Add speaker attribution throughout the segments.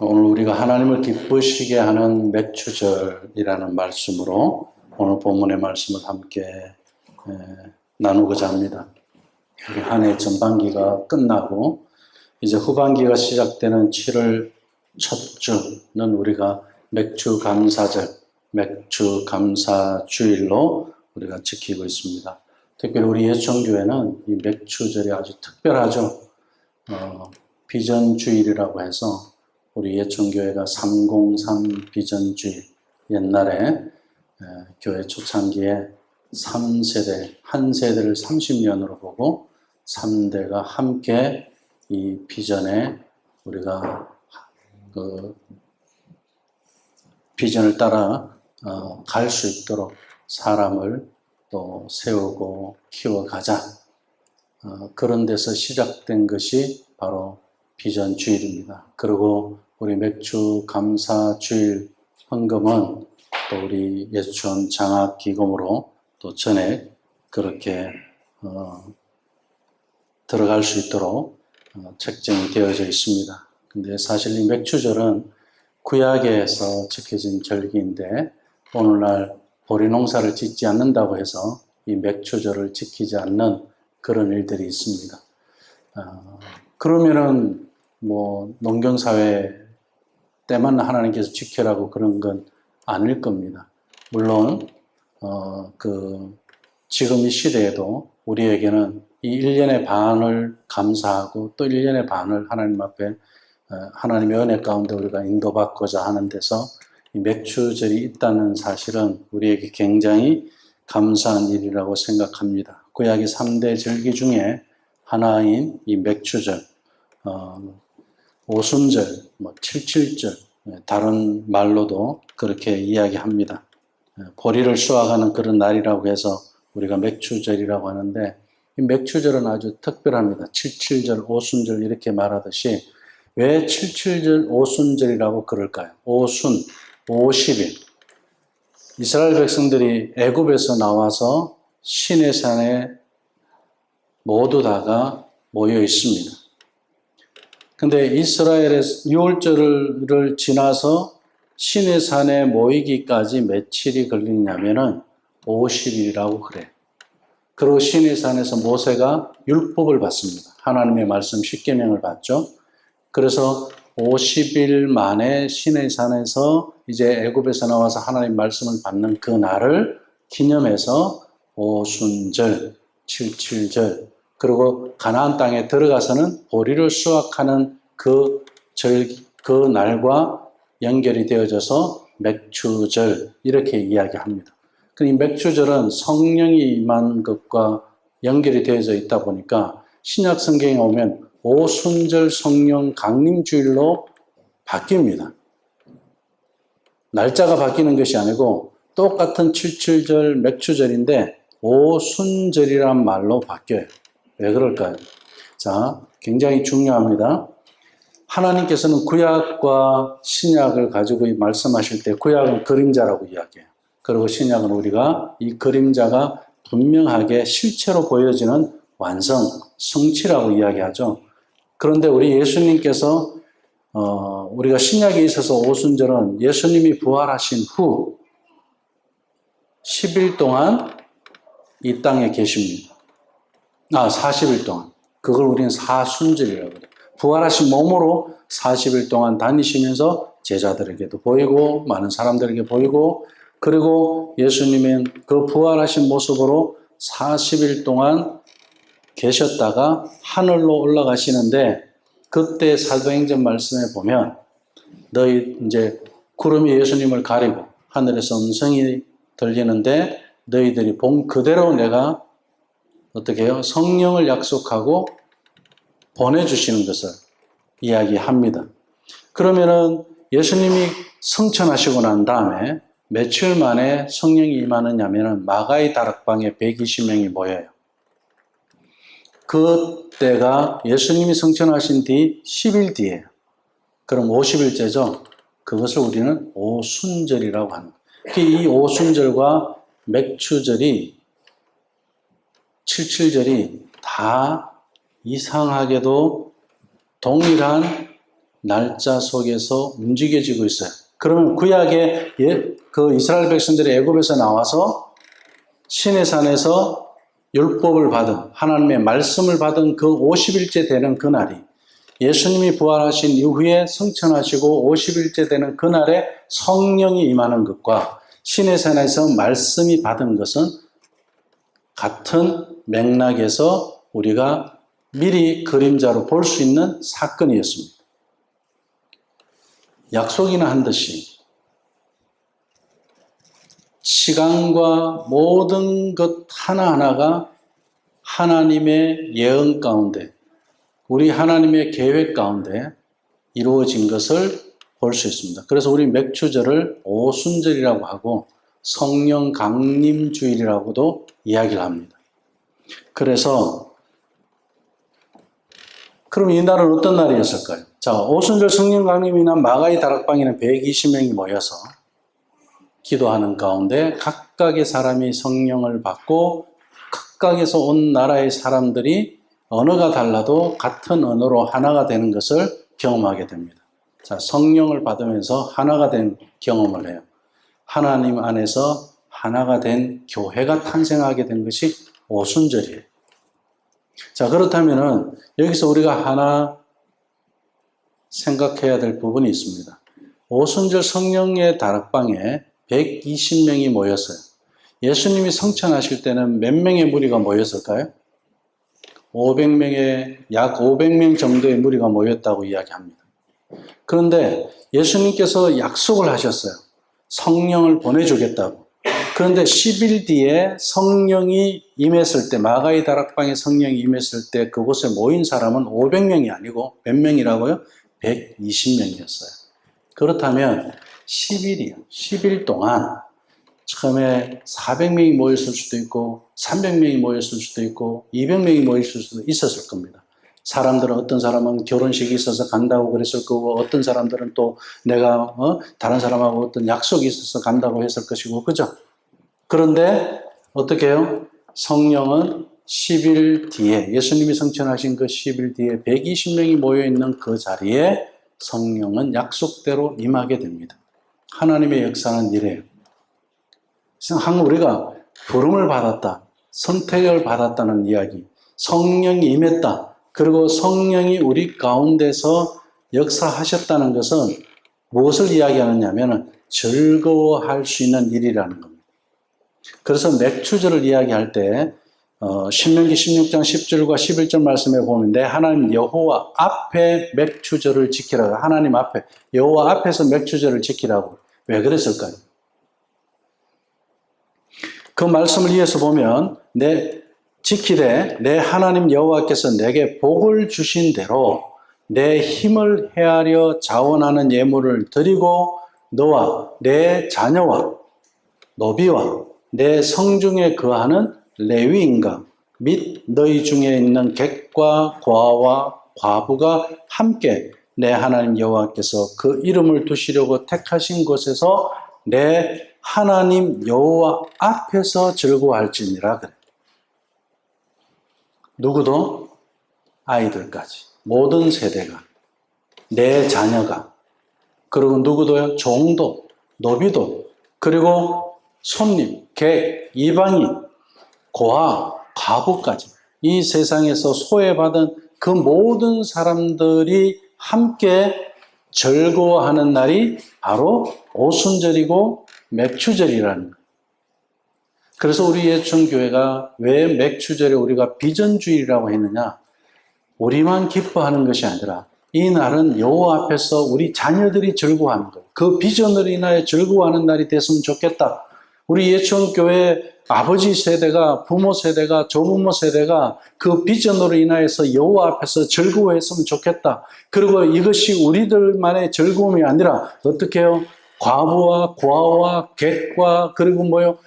Speaker 1: 오늘 우리가 하나님을 기쁘시게 하는 맥추절이라는 말씀으로 오늘 본문의 말씀을 함께 나누고자 합니다. 우리 한 해 전반기가 끝나고 이제 후반기가 시작되는 7월 첫 주는 우리가 맥추감사절, 맥추감사주일로 우리가 지키고 있습니다. 특별히 우리 예천교회는 이 맥추절이 아주 특별하죠. 비전주일이라고 해서 우리 예천교회가 303 비전주일, 옛날에 교회 초창기에 3세대, 한 세대를 30년으로 보고 3대가 함께 이 비전에 우리가 그 비전을 따라 갈 수 있도록 사람을 또 세우고 키워가자. 그런 데서 시작된 것이 바로 비전주일입니다. 그리고 우리 맥추감사주일 헌금은 또 우리 예수촌 장학기금으로 또 전액 그렇게 들어갈 수 있도록 책정이 되어져 있습니다. 근데 사실 이 맥추절은 구약에서 지켜진 절기인데 오늘날 보리 농사를 짓지 않는다고 해서 이 맥추절을 지키지 않는 그런 일들이 있습니다. 그러면은 뭐 농경사회 때만 하나님께서 지켜라고 그런 건 아닐 겁니다. 물론 지금 이 시대에도 우리에게는 이 1년의 반을 감사하고 또 1년의 반을 하나님 앞에 하나님의 은혜 가운데 우리가 인도받고자 하는 데서 이 맥추절이 있다는 사실은 우리에게 굉장히 감사한 일이라고 생각합니다. 구약의 3대 절기 중에 하나인 이 맥추절, 오순절, 칠칠절, 다른 말로도 그렇게 이야기합니다. 보리를 수확하는 그런 날이라고 해서 우리가 맥추절이라고 하는데 이 맥추절은 아주 특별합니다. 칠칠절, 오순절 이렇게 말하듯이 왜 칠칠절, 오순절이라고 그럴까요? 오순, 50일. 이스라엘 백성들이 애굽에서 나와서 시내산에 모두 다가 모여 있습니다. 근데 이스라엘의 6월절을 지나서 시내산에 모이기까지 며칠이 걸리냐면은 50일이라고 그래요. 그리고 시내산에서 모세가 율법을 받습니다. 하나님의 말씀 10계명을 받죠. 그래서 50일 만에 시내산에서 이제 애굽에서 나와서 하나님 말씀을 받는 그 날을 기념해서 오순절, 칠칠절, 그리고 가나안 땅에 들어가서는 보리를 수확하는 그 날과 연결이 되어져서 맥추절 이렇게 이야기합니다. 이 맥추절은 성령이 임한 것과 연결이 되어져 있다 보니까 신약 성경에 오면 오순절 성령 강림주일로 바뀝니다. 날짜가 바뀌는 것이 아니고 똑같은 칠칠절 맥추절인데 오순절이란 말로 바뀌어요. 왜 그럴까요? 자, 굉장히 중요합니다. 하나님께서는 구약과 신약을 가지고 말씀하실 때 구약은 그림자라고 이야기해요. 그리고 신약은 우리가 이 그림자가 분명하게 실체로 보여지는 완성, 성취라고 이야기하죠. 그런데 우리 예수님께서 우리가 신약에 있어서 오순절은 예수님이 부활하신 후 10일 동안 이 땅에 계십니다. 40일 동안. 그걸 우리는 사순절이라고 해요. 부활하신 몸으로 40일 동안 다니시면서 제자들에게도 보이고 많은 사람들에게 보이고 그리고 예수님은 그 부활하신 모습으로 40일 동안 계셨다가 하늘로 올라가시는데 그때 사도행전 말씀에 보면 너희 이제 구름이 예수님을 가리고 하늘에서 음성이 들리는데 너희들이 본 그대로 내가 어떻게 해요? 성령을 약속하고 보내주시는 것을 이야기합니다. 그러면은 예수님이 성천하시고 난 다음에 며칠 만에 성령이 임하느냐면은 마가의 다락방에 120명이 모여요. 그때가 예수님이 성천하신 뒤 10일 뒤에요. 그럼 50일째죠. 그것을 우리는 오순절이라고 합니다. 이 오순절과 맥추절이 칠칠절이 다 이상하게도 동일한 날짜 속에서 움직여지고 있어요. 그러면 구약에 그 이스라엘 백성들이 애굽에서 나와서 시내산에서 율법을 받은 하나님의 말씀을 받은 그 50일째 되는 그날이 예수님이 부활하신 이후에 성천하시고 50일째 되는 그날에 성령이 임하는 것과 시내산에서 말씀이 받은 것은 같은 맥락에서 우리가 미리 그림자로 볼 수 있는 사건이었습니다. 약속이나 한 듯이 시간과 모든 것 하나하나가 하나님의 예언 가운데, 우리 하나님의 계획 가운데 이루어진 것을 볼 수 있습니다. 그래서 우리 맥추절을 오순절이라고 하고 성령 강림주일이라고도 이야기를 합니다. 그래서 그럼 이 날은 어떤 날이었을까요? 자, 오순절 성령 강림이 난 마가의 다락방에는 120명이 모여서 기도하는 가운데 각각의 사람이 성령을 받고 각각에서 온 나라의 사람들이 언어가 달라도 같은 언어로 하나가 되는 것을 경험하게 됩니다. 자, 성령을 받으면서 하나가 된 경험을 해요. 하나님 안에서 하나가 된 교회가 탄생하게 된 것이 오순절이에요. 자, 그렇다면은 여기서 우리가 하나 생각해야 될 부분이 있습니다. 오순절 성령의 다락방에 120명이 모였어요. 예수님이 성천하실 때는 몇 명의 무리가 모였을까요? 500명의, 약 500명 정도의 무리가 모였다고 이야기합니다. 그런데 예수님께서 약속을 하셨어요. 성령을 보내주겠다고. 그런데 10일 뒤에 성령이 임했을 때, 마가의 다락방에 성령이 임했을 때 그곳에 모인 사람은 500명이 아니고 몇 명이라고요? 120명이었어요. 그렇다면 10일이요. 10일 동안 처음에 400명이 모였을 수도 있고 300명이 모였을 수도 있고 200명이 모였을 수도 있었을 겁니다. 사람들은 어떤 사람은 결혼식이 있어서 간다고 그랬을 거고 어떤 사람들은 또 내가 다른 사람하고 어떤 약속이 있어서 간다고 했을 것이고 그죠? 그런데 어떻게 해요? 성령은 10일 뒤에 예수님이 성천하신 그 10일 뒤에 120명이 모여있는 그 자리에 성령은 약속대로 임하게 됩니다. 하나님의 역사는 이래요. 항상 우리가 부름을 받았다, 선택을 받았다는 이야기, 성령이 임했다, 그리고 성령이 우리 가운데서 역사하셨다는 것은 무엇을 이야기하느냐면 즐거워할 수 있는 일이라는 겁니다. 그래서 맥추절을 이야기할 때 신명기 16장 10절과 11절 말씀에 보면 내 하나님 여호와 앞에 맥추절을 지키라고, 하나님 앞에 여호와 앞에서 맥추절을 지키라고. 왜 그랬을까요? 그 말씀을 이어서 보면 지키되 내 하나님 여호와께서 내게 복을 주신 대로 내 힘을 헤아려 자원하는 예물을 드리고 너와 내 자녀와 노비와 내 성중에 거하는 레위인가 및 너희 중에 있는 객과 과와 과부가 함께 내 하나님 여호와께서 그 이름을 두시려고 택하신 곳에서 내 하나님 여호와 앞에서 즐거워할지니라 그래. 누구도 아이들까지 모든 세대가 내 자녀가 그리고 누구도요 종도 노비도 그리고 손님 객 이방인 고아 과부까지 이 세상에서 소외받은 그 모든 사람들이 함께 즐거워하는 날이 바로 오순절이고 맥추절이라는 거예요. 그래서 우리 예천교회가 왜 맥추절에 우리가 비전주일이라고 했느냐? 우리만 기뻐하는 것이 아니라 이 날은 여호와 앞에서 우리 자녀들이 즐거워하는 거예요. 그 비전으로 인하여 즐거워하는 날이 됐으면 좋겠다. 우리 예천교회 아버지 세대가, 부모 세대가, 조부모 세대가 그 비전으로 인하여서 여호와 앞에서 즐거워했으면 좋겠다. 그리고 이것이 우리들만의 즐거움이 아니라 어떻게 해요? 과부와 고아와 객과 그리고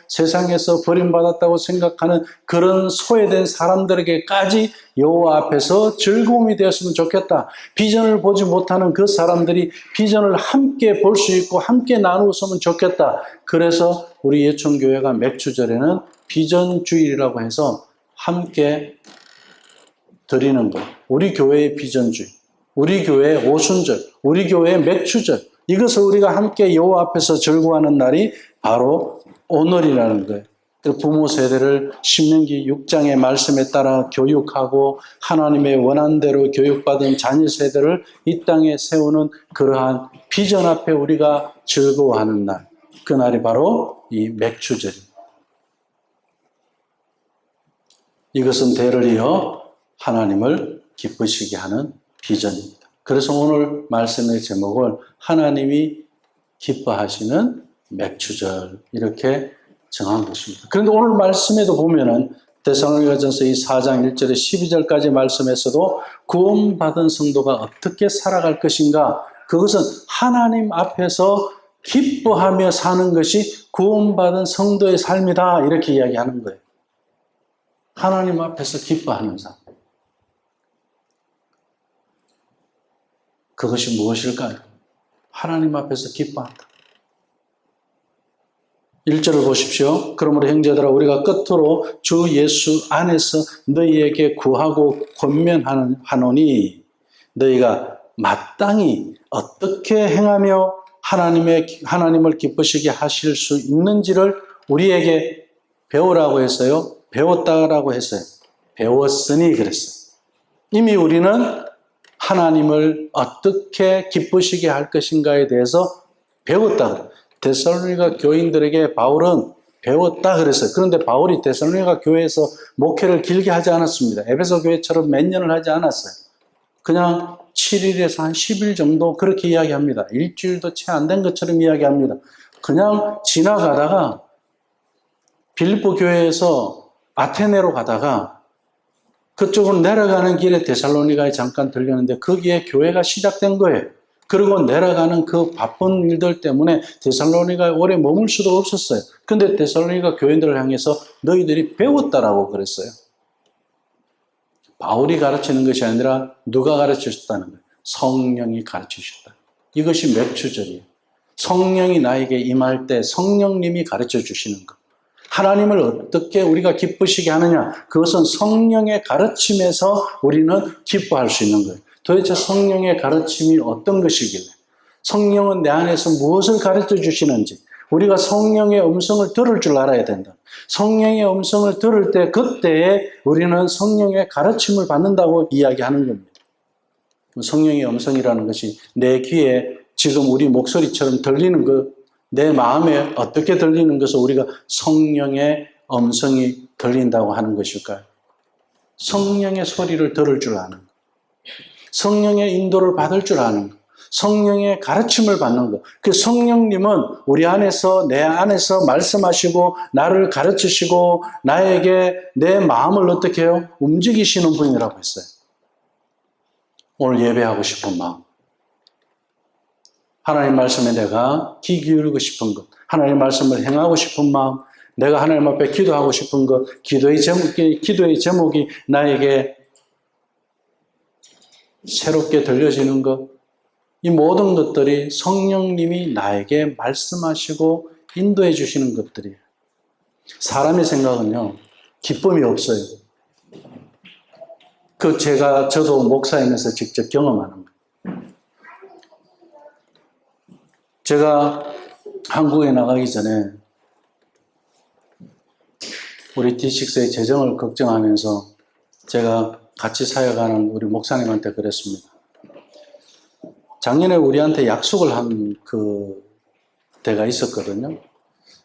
Speaker 1: 세상에서 버림받았다고 생각하는 그런 소외된 사람들에게까지 여호와 앞에서 즐거움이 되었으면 좋겠다. 비전을 보지 못하는 그 사람들이 비전을 함께 볼 수 있고 함께 나누었으면 좋겠다. 그래서 우리 예천교회가 맥추절에는 비전주일이라고 해서 함께 드리는 것. 우리 교회의 비전주일. 우리 교회 오순절, 우리 교회 맥주절, 이것을 우리가 함께 여호와 앞에서 즐거워하는 날이 바로 오늘이라는 거예요. 부모 세대를 신명기 6장의 말씀에 따라 교육하고 하나님의 원한대로 교육받은 자녀 세대를 이 땅에 세우는 그러한 비전 앞에 우리가 즐거워하는 날, 그 날이 바로 이 맥주절입니다. 이것은 대를 이어 하나님을 기쁘시게 하는 비전입니다. 그래서 오늘 말씀의 제목을 하나님이 기뻐하시는 맥주절 이렇게 정한 것입니다. 그런데 오늘 말씀에도 보면은 데살로니가전서 이 4장 1절에 12절까지 말씀에서도 구원받은 성도가 어떻게 살아갈 것인가, 그것은 하나님 앞에서 기뻐하며 사는 것이 구원받은 성도의 삶이다 이렇게 이야기하는 거예요. 하나님 앞에서 기뻐하는 삶. 그것이 무엇일까요? 하나님 앞에서 기뻐한다. 1절을 보십시오. 그러므로 형제들아 우리가 끝으로 주 예수 안에서 너희에게 구하고 권면하노니 너희가 마땅히 어떻게 행하며 하나님을 기쁘시게 하실 수 있는지를 우리에게 배우라고 했어요. 배웠다라고 했어요. 배웠으니 그랬어요. 이미 우리는 하나님을 어떻게 기쁘시게 할 것인가에 대해서 배웠다 그래요. 데살로니가 교인들에게 바울은 배웠다 그랬어요. 그런데 바울이 데살로니가 교회에서 목회를 길게 하지 않았습니다. 에베소 교회처럼 몇 년을 하지 않았어요. 그냥 7일에서 한 10일 정도 그렇게 이야기합니다. 일주일도 채 안 된 것처럼 이야기합니다. 그냥 지나가다가 빌립보 교회에서 아테네로 가다가 그쪽으로 내려가는 길에 데살로니가에 잠깐 들렸는데 거기에 교회가 시작된 거예요. 그리고 내려가는 그 바쁜 일들 때문에 데살로니가에 오래 머물 수도 없었어요. 근데 데살로니가 교인들을 향해서 너희들이 배웠다라고 그랬어요. 바울이 가르치는 것이 아니라 누가 가르치셨다는 거예요. 성령이 가르치셨다. 이것이 맥주절이에요. 성령이 나에게 임할 때 성령님이 가르쳐 주시는 것. 하나님을 어떻게 우리가 기쁘시게 하느냐? 그것은 성령의 가르침에서 우리는 기뻐할 수 있는 거예요. 도대체 성령의 가르침이 어떤 것이길래, 성령은 내 안에서 무엇을 가르쳐 주시는지, 우리가 성령의 음성을 들을 줄 알아야 된다. 성령의 음성을 들을 때 그때에 우리는 성령의 가르침을 받는다고 이야기하는 겁니다. 성령의 음성이라는 것이 내 귀에 지금 우리 목소리처럼 들리는 것, 내 마음에 어떻게 들리는 것을 우리가 성령의 음성이 들린다고 하는 것일까요? 성령의 소리를 들을 줄 아는 것, 성령의 인도를 받을 줄 아는 것, 성령의 가르침을 받는 것. 그 성령님은 우리 안에서, 내 안에서 말씀하시고 나를 가르치시고 나에게 내 마음을 어떻게 해요? 움직이시는 분이라고 했어요. 오늘 예배하고 싶은 마음, 하나님 말씀에 내가 귀 기울이고 싶은 것, 하나님 말씀을 행하고 싶은 마음, 내가 하나님 앞에 기도하고 싶은 것, 기도의 제목이 나에게 새롭게 들려지는 것, 이 모든 것들이 성령님이 나에게 말씀하시고 인도해 주시는 것들이에요. 사람의 생각은요, 기쁨이 없어요. 저도 목사이면서 직접 경험하는 거예요. 제가 한국에 나가기 전에 우리 D6의 재정을 걱정하면서 제가 같이 사역하는 우리 목사님한테 그랬습니다. 작년에 우리한테 약속을 한 그 때가 있었거든요.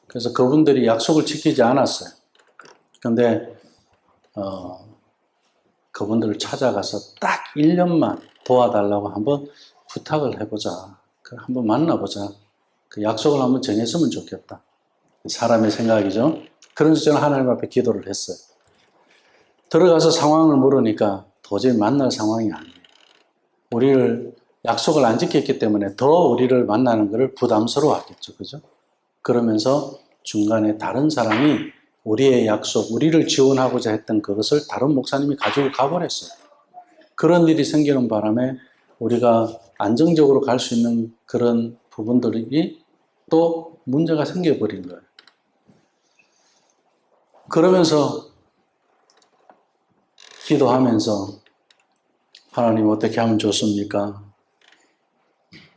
Speaker 1: 그래서 그분들이 약속을 지키지 않았어요. 근데 그분들을 찾아가서 딱 1년만 도와달라고 한번 부탁을 해보자. 한번 만나보자. 그 약속을 한번 정했으면 좋겠다. 사람의 생각이죠. 그래서 저는 하나님 앞에 기도를 했어요. 들어가서 상황을 물으니까 도저히 만날 상황이 아니에요. 우리를 약속을 안 지켰기 때문에 더 우리를 만나는 것을 부담스러워하겠죠. 그죠? 그러면서 중간에 다른 사람이 우리의 약속, 우리를 지원하고자 했던 그것을 다른 목사님이 가지고 가버렸어요. 그런 일이 생기는 바람에 우리가 안정적으로 갈 수 있는 그런 부분들이 또 문제가 생겨버린 거예요. 그러면서 기도하면서 하나님 어떻게 하면 좋습니까?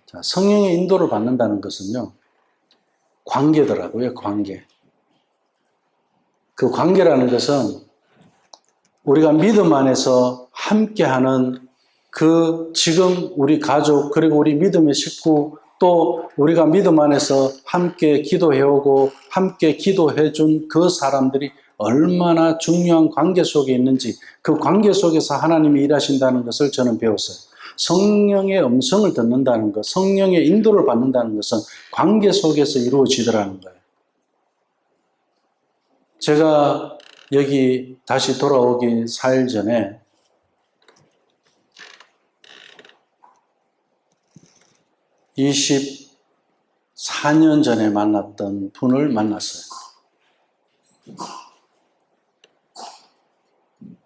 Speaker 1: 자, 성령의 인도를 받는다는 것은요, 관계더라고요, 관계. 그 관계라는 것은 우리가 믿음 안에서 함께하는 그 지금 우리 가족, 그리고 우리 믿음의 식구, 또 우리가 믿음 안에서 함께 기도해오고 함께 기도해준 그 사람들이 얼마나 중요한 관계 속에 있는지, 그 관계 속에서 하나님이 일하신다는 것을 저는 배웠어요. 성령의 음성을 듣는다는 것, 성령의 인도를 받는다는 것은 관계 속에서 이루어지더라는 거예요. 제가 여기 다시 돌아오기 4일 전에 (24년) 전에 만났던 분을 만났어요.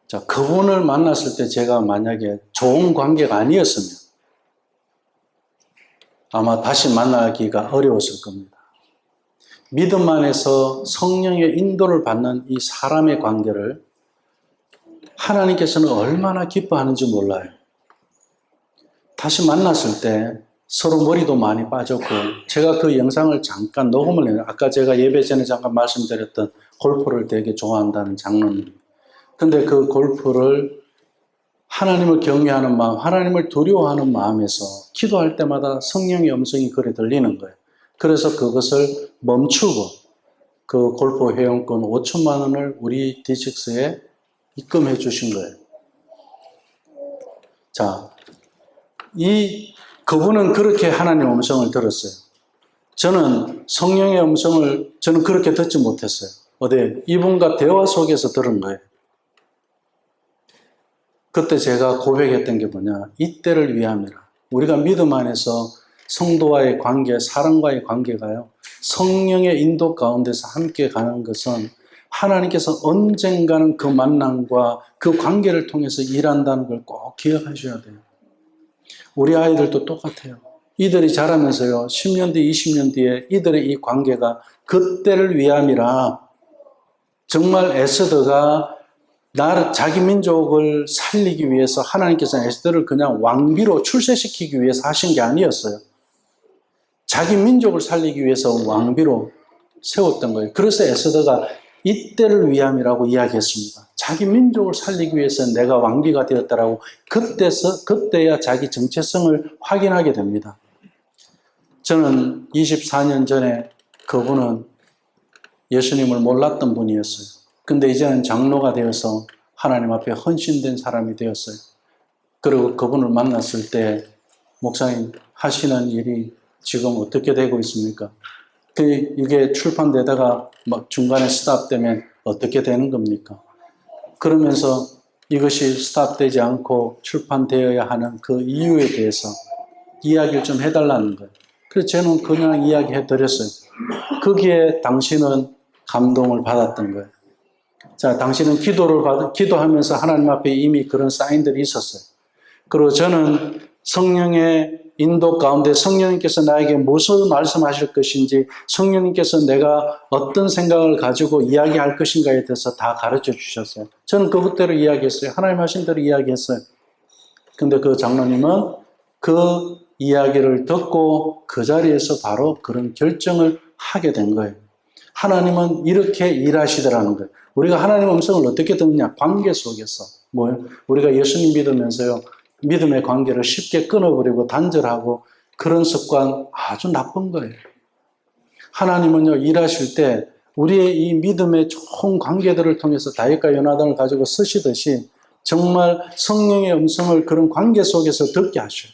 Speaker 1: 자, 그분을 만났을 때 제가 만약에 좋은 관계가 아니었으면 아마 다시 만나기가 어려웠을 겁니다. 믿음 안에서 성령의 인도를 받는 이 사람의 관계를 하나님께서는 얼마나 기뻐하는지 몰라요. 다시 만났을 때 서로 머리도 많이 빠졌고, 제가 그 영상을 잠깐 녹음을 해요. 아까 제가 예배 전에 잠깐 말씀드렸던 골프를 되게 좋아한다는 장로님. 근데 그 골프를 하나님을 경외하는 마음, 하나님을 두려워하는 마음에서 기도할 때마다 성령의 음성이 그래 들리는 거예요. 그래서 그것을 멈추고 그 골프 회원권 5천만 원을 우리 D6에 입금해 주신 거예요. 자, 그분은 그렇게 하나님의 음성을 들었어요. 저는 성령의 음성을 저는 그렇게 듣지 못했어요. 이분과 대화 속에서 들은 거예요. 그때 제가 고백했던 게 뭐냐, 이때를 위함이라. 우리가 믿음 안에서 성도와의 관계, 사람과의 관계가요, 성령의 인도 가운데서 함께 가는 것은 하나님께서 언젠가는 그 만남과 그 관계를 통해서 일한다는 걸 꼭 기억하셔야 돼요. 우리 아이들도 똑같아요. 이들이 자라면서요, 10년 뒤, 20년 뒤에 이들의 이 관계가 그때를 위함이라. 정말 에스더가 자기 민족을 살리기 위해서 하나님께서 에스더를 그냥 왕비로 출세시키기 위해서 하신 게 아니었어요. 자기 민족을 살리기 위해서 왕비로 세웠던 거예요. 그래서 에스더가 이때를 위함이라고 이야기했습니다. 자기 민족을 살리기 위해서 내가 왕비가 되었다라고 그때야 자기 정체성을 확인하게 됩니다. 저는 24년 전에 그분은 예수님을 몰랐던 분이었어요. 근데 이제는 장로가 되어서 하나님 앞에 헌신된 사람이 되었어요. 그리고 그분을 만났을 때, 목사님 하시는 일이 지금 어떻게 되고 있습니까? 이게 출판되다가 막 중간에 스탑되면 어떻게 되는 겁니까? 그러면서 이것이 스탑되지 않고 출판되어야 하는 그 이유에 대해서 이야기를 좀 해달라는 거예요. 그래서 저는 그냥 이야기해 드렸어요. 거기에 당신은 감동을 받았던 거예요. 자, 당신은 기도하면서 하나님 앞에 이미 그런 사인들이 있었어요. 그리고 저는 성령의 인도 가운데 성령님께서 나에게 무엇을 말씀하실 것인지, 성령님께서 내가 어떤 생각을 가지고 이야기할 것인가에 대해서 다 가르쳐 주셨어요. 저는 그것대로 이야기했어요. 하나님 하신 대로 이야기했어요. 근데 그 장로님은 그 이야기를 듣고 그 자리에서 바로 그런 결정을 하게 된 거예요. 하나님은 이렇게 일하시더라는 거예요. 우리가 하나님의 음성을 어떻게 듣느냐? 관계 속에서. 뭐요? 우리가 예수님 믿으면서요, 믿음의 관계를 쉽게 끊어버리고 단절하고 그런 습관 아주 나쁜 거예요. 하나님은요, 일하실 때 우리의 이 믿음의 좋은 관계들을 통해서 다윗과 요나단을 가지고 쓰시듯이 정말 성령의 음성을 그런 관계 속에서 듣게 하셔요.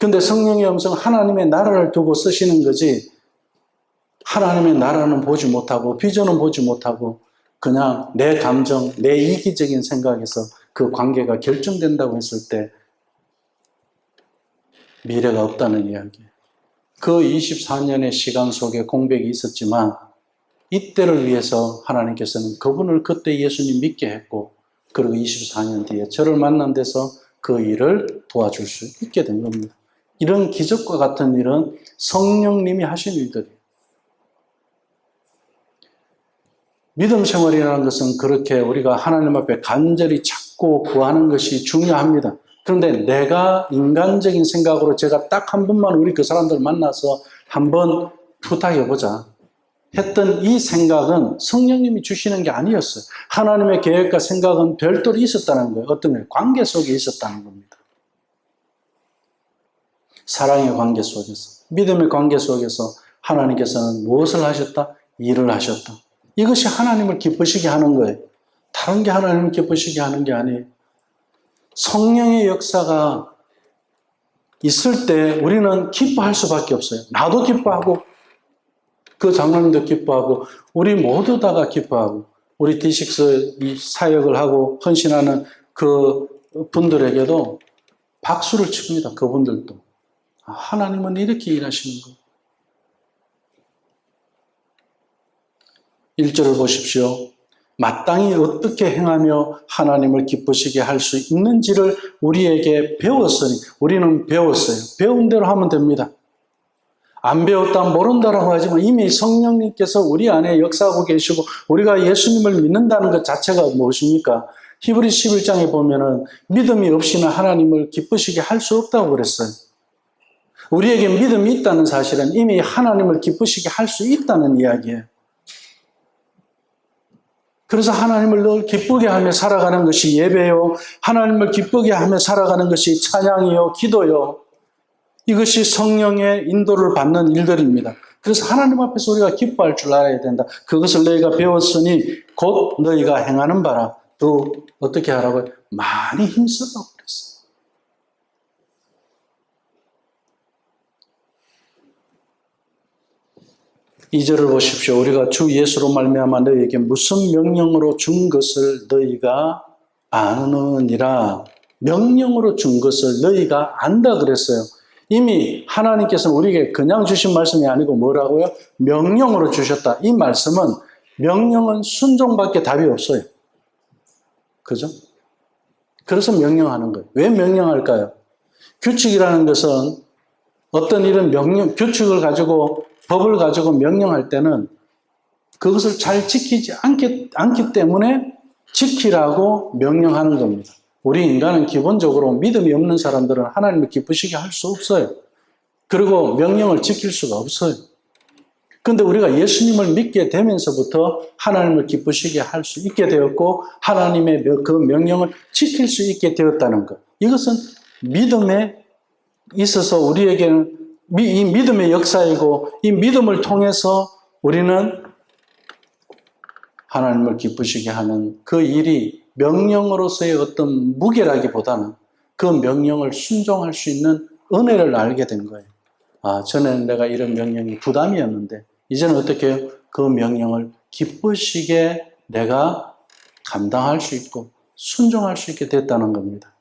Speaker 1: 근데 성령의 음성은 하나님의 나라를 두고 쓰시는 거지, 하나님의 나라는 보지 못하고 비전은 보지 못하고 그냥 내 감정, 내 이기적인 생각에서 그 관계가 결정된다고 했을 때 미래가 없다는 이야기예요. 그 24년의 시간 속에 공백이 있었지만 이때를 위해서 하나님께서는 그분을 그때 예수님 믿게 했고, 그리고 24년 뒤에 저를 만난 데서 그 일을 도와줄 수 있게 된 겁니다. 이런 기적과 같은 일은 성령님이 하신 일들이에요. 믿음 생활이라는 것은 그렇게 우리가 하나님 앞에 간절히 찾고 구하는 것이 중요합니다. 그런데 내가 인간적인 생각으로 제가 딱 한 번만 우리 그 사람들 만나서 한번 부탁해보자 했던 이 생각은 성령님이 주시는 게 아니었어요. 하나님의 계획과 생각은 별도로 있었다는 거예요. 어떤 거예요? 관계 속에 있었다는 겁니다. 사랑의 관계 속에서, 믿음의 관계 속에서 하나님께서는 무엇을 하셨다? 일을 하셨다. 이것이 하나님을 기쁘시게 하는 거예요. 다른 게 하나님을 기쁘시게 하는 게 아니에요. 성령의 역사가 있을 때 우리는 기뻐할 수밖에 없어요. 나도 기뻐하고 그 장로님도 기뻐하고 우리 모두 다가 기뻐하고 우리 D6 이 사역을 하고 헌신하는 그 분들에게도 박수를 칩니다. 그분들도. 하나님은 이렇게 일하시는 거. 1절을 보십시오. 마땅히 어떻게 행하며 하나님을 기쁘시게 할 수 있는지를 우리에게 배웠으니 우리는 배웠어요. 배운 대로 하면 됩니다. 안 배웠다 모른다라고 하지만 이미 성령님께서 우리 안에 역사하고 계시고 우리가 예수님을 믿는다는 것 자체가 무엇입니까? 히브리 11장에 보면은 믿음이 없이는 하나님을 기쁘시게 할 수 없다고 그랬어요. 우리에게 믿음이 있다는 사실은 이미 하나님을 기쁘시게 할 수 있다는 이야기예요. 그래서 하나님을 늘 기쁘게 하며 살아가는 것이 예배요. 하나님을 기쁘게 하며 살아가는 것이 찬양이요. 기도요. 이것이 성령의 인도를 받는 일들입니다. 그래서 하나님 앞에서 우리가 기뻐할 줄 알아야 된다. 그것을 너희가 배웠으니 곧 너희가 행하는 바라. 또 어떻게 하라고요? 많이 힘쓰라고 그랬어요. 이 절을 보십시오. 우리가 주 예수로 말미암아 너희에게 무슨 명령으로 준 것을 너희가 아느니라. 명령으로 준 것을 너희가 안다 그랬어요. 이미 하나님께서는 우리에게 그냥 주신 말씀이 아니고 뭐라고요? 명령으로 주셨다. 이 말씀은 명령은 순종밖에 답이 없어요. 그죠? 그래서 명령하는 거예요. 왜 명령할까요? 규칙이라는 것은 어떤 일은 규칙을 가지고 법을 가지고 명령할 때는 그것을 잘 지키지 않기 때문에 지키라고 명령하는 겁니다. 우리 인간은 기본적으로 믿음이 없는 사람들은 하나님을 기쁘시게 할 수 없어요. 그리고 명령을 지킬 수가 없어요. 그런데 우리가 예수님을 믿게 되면서부터 하나님을 기쁘시게 할 수 있게 되었고 하나님의 그 명령을 지킬 수 있게 되었다는 것. 이것은 믿음에 있어서 우리에게는 이 믿음의 역사이고 이 믿음을 통해서 우리는 하나님을 기쁘시게 하는 그 일이 명령으로서의 어떤 무게라기보다는 그 명령을 순종할 수 있는 은혜를 알게 된 거예요. 전에는 내가 이런 명령이 부담이었는데 이제는 어떻게 해요? 그 명령을 기쁘시게 내가 감당할 수 있고 순종할 수 있게 됐다는 겁니다.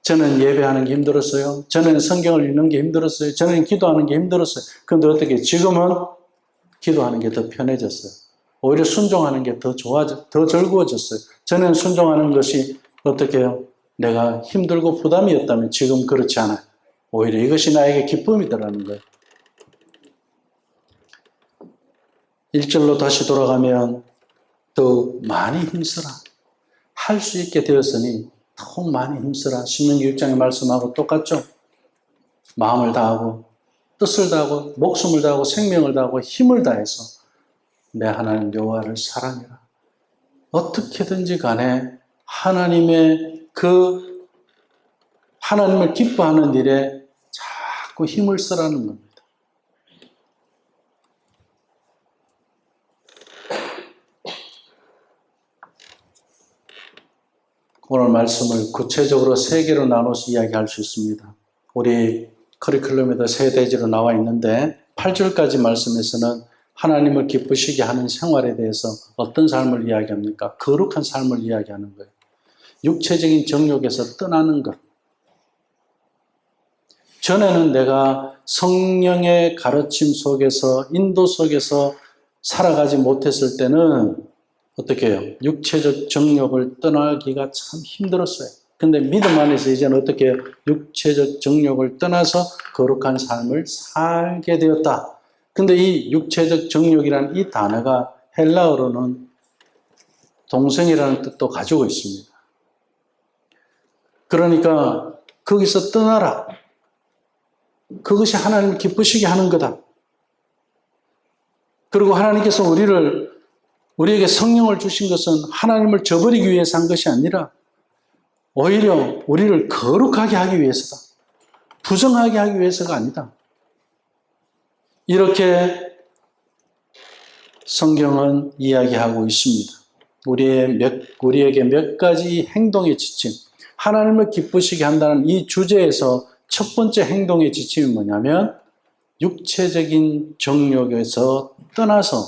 Speaker 1: 저는 예배하는 게 힘들었어요. 저는 성경을 읽는 게 힘들었어요. 저는 기도하는 게 힘들었어요. 그런데 어떻게 지금은 기도하는 게 더 편해졌어요. 오히려 순종하는 게 더 더 즐거워졌어요. 저는 순종하는 것이 어떻게 해요? 내가 힘들고 부담이었다면 지금 그렇지 않아요. 오히려 이것이 나에게 기쁨이더라는 거예요. 1절로 다시 돌아가면 더욱 많이 힘쓰라. 할 수 있게 되었으니 더욱 많이 힘쓰라. 신명기 6장의 말씀하고 똑같죠? 마음을 다하고 뜻을 다하고 목숨을 다하고 생명을 다하고 힘을 다해서 내 하나님 여호와를 사랑해라. 어떻게든지 간에 하나님을 기뻐하는 일에 자꾸 힘을 쓰라는 겁니다. 오늘 말씀을 구체적으로 3개로 나눠서 이야기할 수 있습니다. 우리 커리큘럼에도 3대지로 나와 있는데 8절까지 말씀에서는 하나님을 기쁘시게 하는 생활에 대해서 어떤 삶을 이야기합니까? 거룩한 삶을 이야기하는 거예요. 육체적인 정욕에서 떠나는 것. 전에는 내가 성령의 가르침 속에서 인도 속에서 살아가지 못했을 때는 어떻게 해요? 육체적 정욕을 떠나기가 참 힘들었어요. 근데 믿음 안에서 이제는 어떻게 해요? 육체적 정욕을 떠나서 거룩한 삶을 살게 되었다. 근데 이 육체적 정욕이라는 이 단어가 헬라어로는 동성이라는 뜻도 가지고 있습니다. 그러니까 거기서 떠나라. 그것이 하나님을 기쁘시게 하는 거다. 그리고 하나님께서 우리에게 성령을 주신 것은 하나님을 저버리기 위해서 한 것이 아니라 오히려 우리를 거룩하게 하기 위해서다. 부정하게 하기 위해서가 아니다. 이렇게 성경은 이야기하고 있습니다. 우리에게 몇 가지 행동의 지침, 하나님을 기쁘시게 한다는 이 주제에서 첫 번째 행동의 지침이 뭐냐면 육체적인 정욕에서 떠나서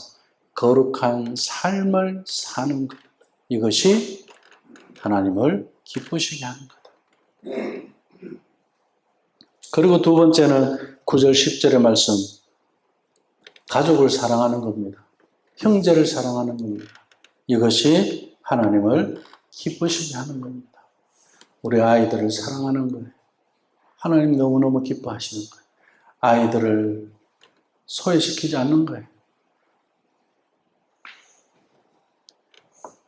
Speaker 1: 거룩한 삶을 사는 것. 이것이 하나님을 기쁘시게 하는 거다. 그리고 두 번째는 9절 10절의 말씀, 가족을 사랑하는 겁니다. 형제를 사랑하는 겁니다. 이것이 하나님을 기쁘시게 하는 겁니다. 우리 아이들을 사랑하는 거예요. 하나님 너무너무 기뻐하시는 거예요. 아이들을 소외시키지 않는 거예요.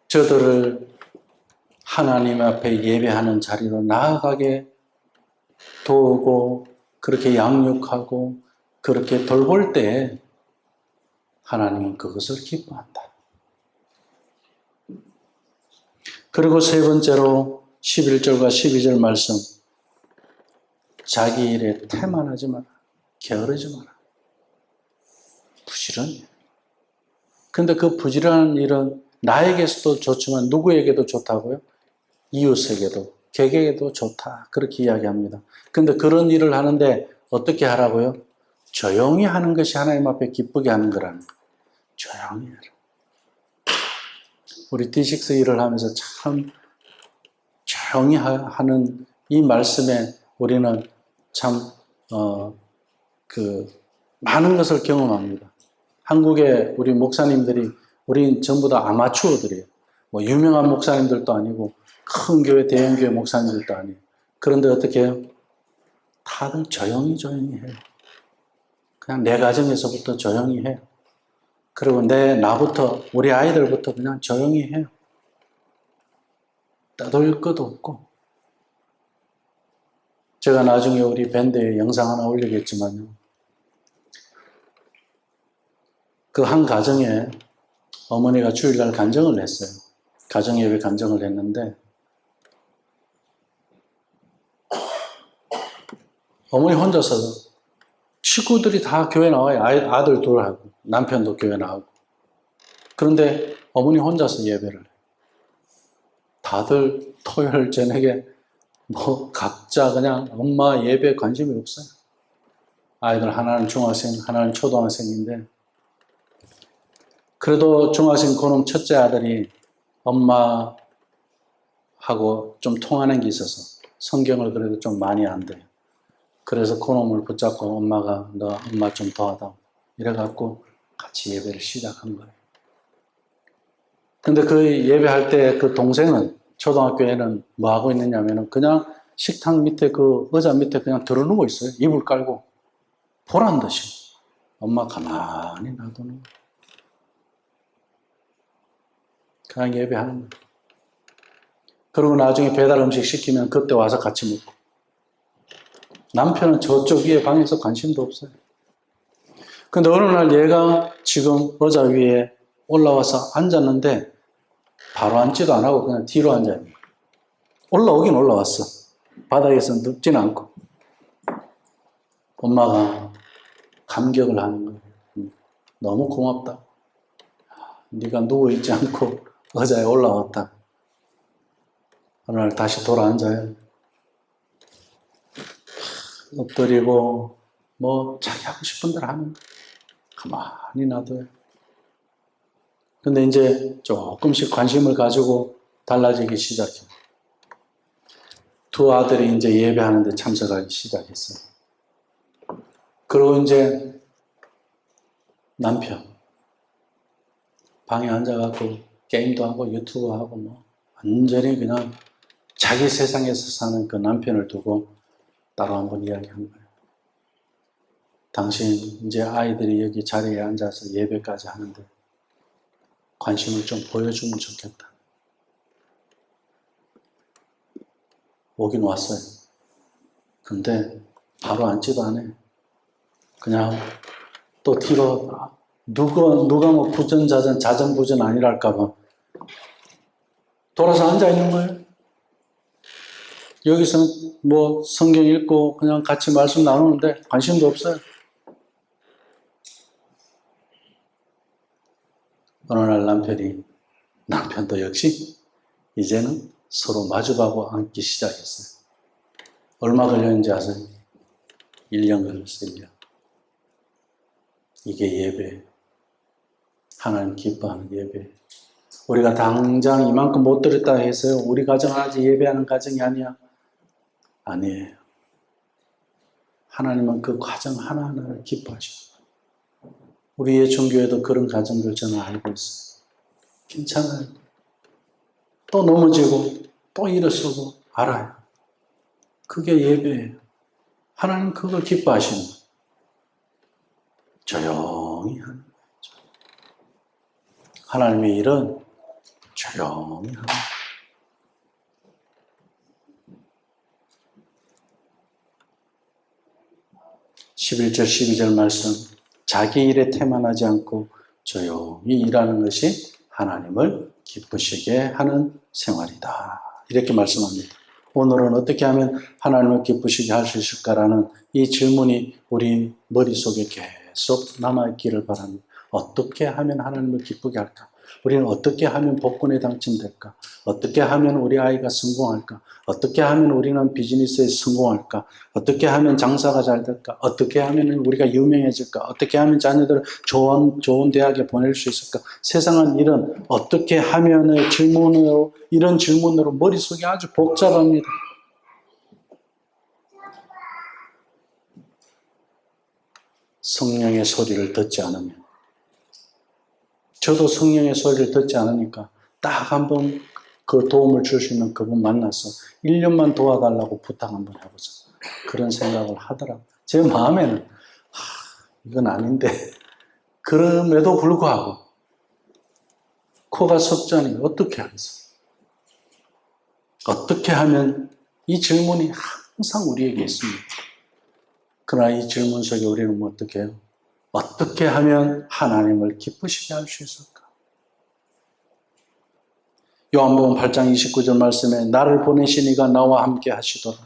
Speaker 1: 저들을 하나님 앞에 예배하는 자리로 나아가게 도우고 그렇게 양육하고 그렇게 돌볼 때 하나님은 그것을 기뻐한다. 그리고 세 번째로 11절과 12절 말씀, 자기 일에 태만하지 마라. 게으르지 마라. 부지런히. 근데 그 부지런한 일은 나에게서도 좋지만 누구에게도 좋다고요? 이웃에게도, 객에게도 좋다. 그렇게 이야기합니다. 근데 그런 일을 하는데 어떻게 하라고요? 조용히 하는 것이 하나님 앞에 기쁘게 하는 거라는 거예요. 조용히 해라. 우리 D6 일을 하면서 참 조용히 하는 이 말씀에 우리는 참 많은 것을 경험합니다. 한국의 우리 목사님들이 우린 전부 다 아마추어들이에요. 뭐 유명한 목사님들도 아니고 큰 교회, 대형 교회 목사님들도 아니에요. 그런데 어떻게 해요? 다들 조용히 해요. 그냥 내 가정에서부터 조용히 해요. 그리고 나부터, 우리 아이들부터 그냥 조용히 해요. 떠돌릴 것도 없고. 제가 나중에 우리 밴드에 영상 하나 올리겠지만요. 그 한 가정에 어머니가 주일날 간증을 했어요. 가정예배 간증을 했는데 어머니 혼자서 식구들이 다 교회 나와요. 아들 둘하고 남편도 교회 나오고. 그런데 어머니 혼자서 예배를 해요. 다들 토요일 저녁에 각자 그냥 엄마 예배에 관심이 없어요. 아이들 하나는 중학생, 하나는 초등학생인데 그래도 중학생 그놈 첫째 아들이 엄마하고 좀 통하는 게 있어서 성경을 그래도 좀 많이 안 돼요. 그래서 그놈을 붙잡고 엄마가 너 엄마 좀 도와다 이래갖고 같이 예배를 시작한 거예요. 근데 그 예배할 때 그 동생은 초등학교에는 뭐 하고 있느냐면은 그냥 식탁 밑에 그 의자 밑에 그냥 들어누워 있어요. 이불 깔고 보란 듯이 엄마 가만히 놔두는 거예요. 그냥 예배하는 거예요. 그리고 나중에 배달 음식 시키면 그때 와서 같이 먹고. 남편은 저쪽 위에 방에서 관심도 없어요. 근데 어느 날 얘가 지금 의자 위에 올라와서 앉았는데 바로 앉지도 안 하고 그냥 뒤로 앉아요. 올라오긴 올라왔어. 바닥에서 눕지는 않고. 엄마가 감격을 하는 거예요. 너무 고맙다. 네가 누워있지 않고 의자에 올라왔다. 어느 날 다시 돌아 앉아요. 엎드리고 자기 하고 싶은 대로 하는 거예요. 가만히 놔둬요. 근데 이제 조금씩 관심을 가지고 달라지기 시작해요. 두 아들이 이제 예배하는데 참석하기 시작했어요. 그리고 이제 남편 방에 앉아갖고 게임도 하고 유튜브 하고 완전히 그냥 자기 세상에서 사는 그 남편을 두고 따로 한번 이야기한 거예요. 당신 이제 아이들이 여기 자리에 앉아서 예배까지 하는데 관심을 좀 보여주면 좋겠다. 오긴 왔어요. 근데 바로 앉지도 않아. 그냥 또 뒤로 누가 뭐 부전자전 자전부전 아니랄까봐 돌아서 앉아 있는 거예요. 여기서는 뭐 성경 읽고 그냥 같이 말씀 나누는데 관심도 없어요. 어느 날 남편도 역시 이제는 서로 마주보고 앉기 시작했어요. 얼마 걸렸는지 아세요? 1년 걸렸어요. 1년. 이게 예배예요. 하나님 기뻐하는 예배. 우리가 당장 이만큼 못 드렸다 해서요, 우리 가정은 아직 예배하는 가정이 아니야. 아니에요. 하나님은 그 과정 하나하나를 기뻐하셔요. 우리의 종교에도 그런 가정들 저는 알고 있어요. 괜찮아요. 또 넘어지고 또 일어서고 알아요. 그게 예배예요. 하나님 그걸 기뻐하시는 거예요. 조용히 하는 거예요. 하나님의 일은 조용히 하는 거예요. (11절) (12절) 말씀, 자기 일에 태만하지 않고 조용히 일하는 것이 하나님을 기쁘시게 하는 생활이다. 이렇게 말씀합니다. 오늘은 어떻게 하면 하나님을 기쁘시게 할 수 있을까라는 이 질문이 우리 머릿속에 계속 남아있기를 바랍니다. 어떻게 하면 하나님을 기쁘게 할까? 우리는 어떻게 하면 복권에 당첨될까? 어떻게 하면 우리 아이가 성공할까? 어떻게 하면 우리는 비즈니스에 성공할까? 어떻게 하면 장사가 잘 될까? 어떻게 하면 우리가 유명해질까? 어떻게 하면 자녀들을 좋은 대학에 보낼 수 있을까? 세상은 이런 어떻게 하면의 질문으로, 이런 질문으로 머릿속이 아주 복잡합니다. 성령의 소리를 듣지 않으면, 저도 성령의 소리를 듣지 않으니까 딱 한번 그 도움을 줄 수 있는 그분 만나서 1년만 도와달라고 부탁 한번 해보자. 그런 생각을 하더라고요. 제 마음에는 이건 아닌데 그럼에도 불구하고 코가 석자니 어떻게 하겠어? 어떻게 하면, 이 질문이 항상 우리에게 있습니다. 그러나 이 질문 속에 우리는 어떻게 해요? 어떻게 하면 하나님을 기쁘시게 할 수 있을까? 요한복음 8장 29절 말씀에 나를 보내신 이가 나와 함께 하시도록,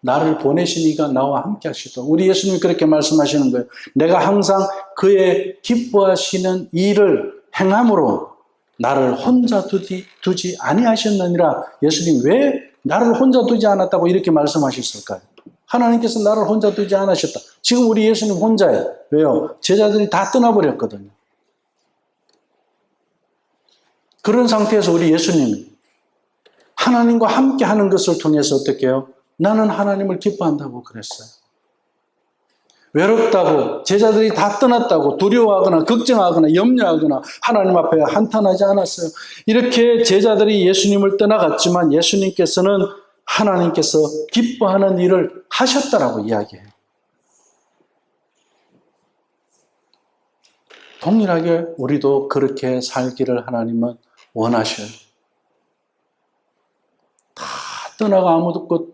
Speaker 1: 나를 보내신 이가 나와 함께 하시도록, 우리 예수님이 그렇게 말씀하시는 거예요. 내가 항상 그의 기뻐하시는 일을 행함으로 나를 혼자 두지 아니하셨느니라. 예수님 왜 나를 혼자 두지 않았다고 이렇게 말씀하셨을까요? 하나님께서 나를 혼자 두지 않으셨다. 지금 우리 예수님 혼자예요. 왜요? 제자들이 다 떠나버렸거든요. 그런 상태에서 우리 예수님이 하나님과 함께 하는 것을 통해서 어떻게 해요? 나는 하나님을 기뻐한다고 그랬어요. 외롭다고, 제자들이 다 떠났다고 두려워하거나 걱정하거나 염려하거나 하나님 앞에 한탄하지 않았어요. 이렇게 제자들이 예수님을 떠나갔지만 예수님께서는 하나님께서 기뻐하는 일을 하셨다라고 이야기해요. 동일하게 우리도 그렇게 살기를 하나님은 원하셔요. 다 떠나가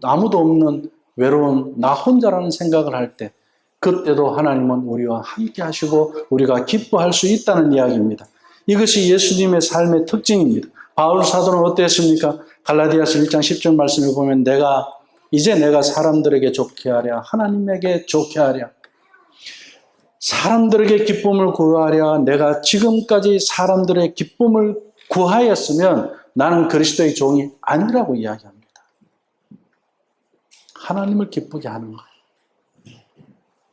Speaker 1: 아무도 없는 외로운 나 혼자라는 생각을 할 때, 그때도 하나님은 우리와 함께 하시고 우리가 기뻐할 수 있다는 이야기입니다. 이것이 예수님의 삶의 특징입니다. 바울 사도는 어땠습니까? 갈라디아서 1장 10절 말씀에 보면 이제 내가 사람들에게 좋게 하랴, 하나님에게 좋게 하랴, 사람들에게 기쁨을 구하랴. 내가 지금까지 사람들의 기쁨을 구하였으면 나는 그리스도의 종이 아니라고 이야기합니다. 하나님을 기쁘게 하는 거예요.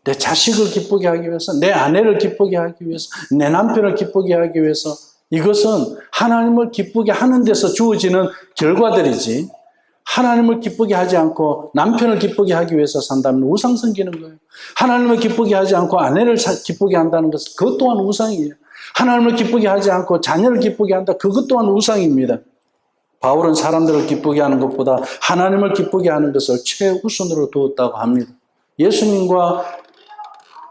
Speaker 1: 내 자식을 기쁘게 하기 위해서, 내 아내를 기쁘게 하기 위해서, 내 남편을 기쁘게 하기 위해서, 이것은 하나님을 기쁘게 하는 데서 주어지는 결과들이지, 하나님을 기쁘게 하지 않고 남편을 기쁘게 하기 위해서 산다면 우상 섬기는 거예요. 하나님을 기쁘게 하지 않고 아내를 기쁘게 한다는 것은 그것 또한 우상이에요. 하나님을 기쁘게 하지 않고 자녀를 기쁘게 한다, 그것 또한 우상입니다. 바울은 사람들을 기쁘게 하는 것보다 하나님을 기쁘게 하는 것을 최우선으로 두었다고 합니다. 예수님과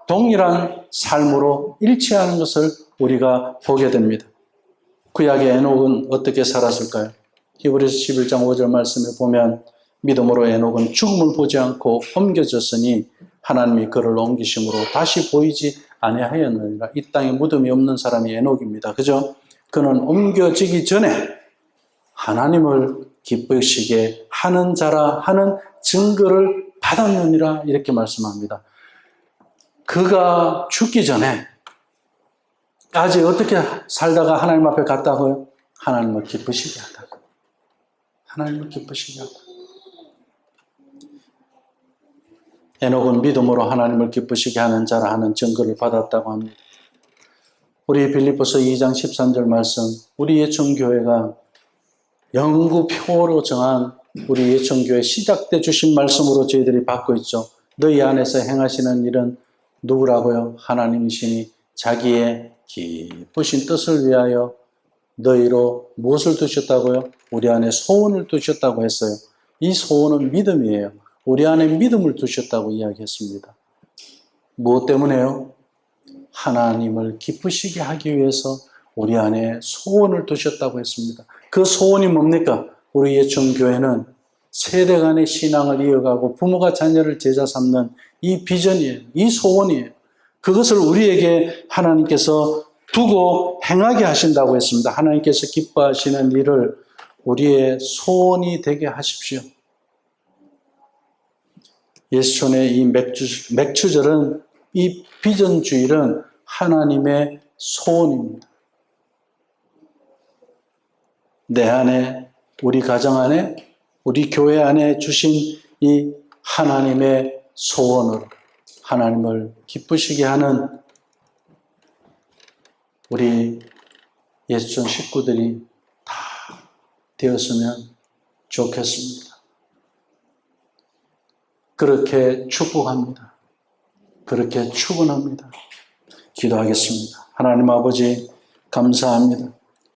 Speaker 1: 동일한 삶으로 일치하는 것을 우리가 보게 됩니다. 구약의 에녹은 어떻게 살았을까요? 히브리서 11장 5절 말씀에 보면 믿음으로 에녹은 죽음을 보지 않고 옮겨졌으니 하나님이 그를 옮기심으로 다시 보이지 아니하였느니라. 이 땅에 무덤이 없는 사람이 에녹입니다. 그죠? 그는 옮겨지기 전에 하나님을 기쁘시게 하는 자라 하는 증거를 받았느니라 이렇게 말씀합니다. 그가 죽기 전에 아직 어떻게 살다가 하나님 앞에 갔다고요? 하나님을 기쁘시게 하다가. 하나님을 기쁘시게 하다. 에녹은 믿음으로 하나님을 기쁘시게 하는 자라 하는 증거를 받았다고 합니다. 우리 빌립보서 2장 13절 말씀, 우리 예천교회가 영구표로 정한 우리 예천교회 시작 때 주신 말씀으로 저희들이 받고 있죠. 너희 안에서 행하시는 일은 누구라고요? 하나님이시니 자기의 기쁘신 뜻을 위하여 너희로 무엇을 두셨다고요? 우리 안에 소원을 두셨다고 했어요. 이 소원은 믿음이에요. 우리 안에 믿음을 두셨다고 이야기했습니다. 무엇 때문에요? 하나님을 기쁘시게 하기 위해서 우리 안에 소원을 두셨다고 했습니다. 그 소원이 뭡니까? 우리 예천교회는 세대 간의 신앙을 이어가고 부모가 자녀를 제자 삼는 이 비전이에요. 이 소원이에요. 그것을 우리에게 하나님께서 두고 행하게 하신다고 했습니다. 하나님께서 기뻐하시는 일을 우리의 소원이 되게 하십시오. 예수촌의 이 맥주절은, 이 비전주일은 하나님의 소원입니다. 내 안에, 우리 가정 안에, 우리 교회 안에 주신 이 하나님의 소원을, 하나님을 기쁘시게 하는 우리 예수촌 식구들이 다 되었으면 좋겠습니다. 그렇게 축복합니다. 그렇게 축원합니다. 기도하겠습니다. 하나님 아버지 감사합니다.